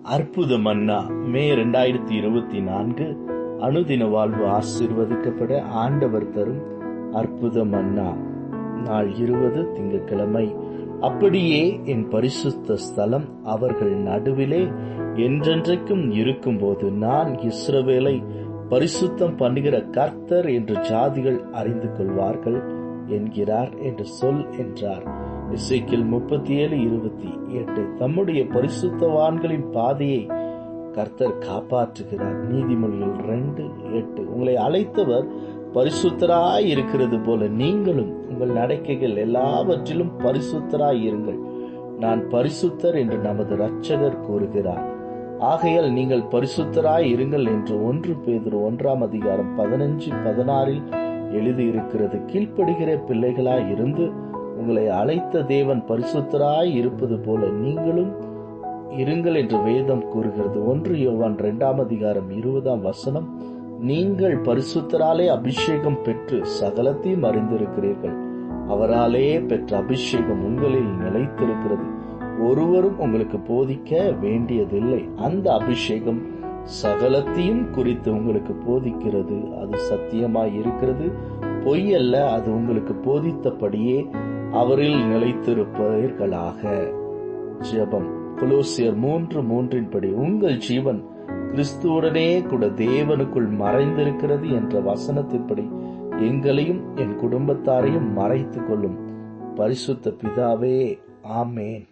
அற்புத மன்னா மே 2024 அனுதின வாழ்வு ஆசீர்வதிக்கப்பட ஆண்டவர் தரும் அற்புத மன்னா. நாள் 20 திங்கட்கிழமை. அப்படியே என் பரிசுத்த ஸ்தலம் அவர்கள் நடுவிலே என்றென்றைக்கும் இருக்கும்போது நான் இஸ்ரவேலை பரிசுத்தம் பண்ணுகிற கர்த்தர் என்று ஜாதிகள் அறிந்து கொள்வார்கள் என்கிறார் என்று சொல் என்றார். எசேக்கியேல் 37:28. தம்முடைய பரிசுத்தவான்களின் பாதையை கர்த்தர் காப்பாற்றுகிறார். நீதிமொழிகள் 2:8. உங்களை அழைத்தவர் பரிசுத்தராய் இருக்கிறது போல நீங்களும் உங்கள் நடக்கைகள் எல்லாவற்றிலும் பரிசுத்தராய் இருங்கள். நான் பரிசுத்தர் என்று நமது இரட்சகர் கூறுகிறார். ஆகையால் நீங்கள் பரிசுத்தராய் இருங்கள் என்று 1 பேதுரு 1:15-16 எழுதியிருக்கிறது. கீழ்ப்படுகிற பிள்ளைகளாய் இருந்து உங்களை அழைத்த தேவன் பரிசுத்தராய் இருப்பது போல நீங்களும் இருங்கள் என்று வேதம் கூறுகிறது. 1 யோவான் 2:20. நீங்கள் பரிசுத்தராலே அபிஷேகம் பெற்று சகலத்தையும் அறிந்திருக்கிறீர்கள். அவராலே பெற்ற அபிஷேகம் உங்களில் நிலைத்திருக்கிறது. ஒருவரும் உங்களுக்கு போதிக்க வேண்டியதில்லை. அந்த அபிஷேகம் சகலத்தையும் குறித்து உங்களுக்கு போதிக்கிறது. அது சத்தியமாய் இருக்கிறது, பொய் அல்ல. அது உங்களுக்கு போதித்தபடியே அவரில் நிலைத்திருப்பீர்களாக. ஜெபம். கொலோசியர் 3:3 உங்கள் ஜீவன் கிறிஸ்துவுடனே கூட தேவனுக்குள் மறைந்திருக்கிறது என்ற வசனத்தின்படி எங்களையும் என் குடும்பத்தாரையும் மறைத்துக் கொள்ளும் பரிசுத்த பிதாவே, ஆமேன்.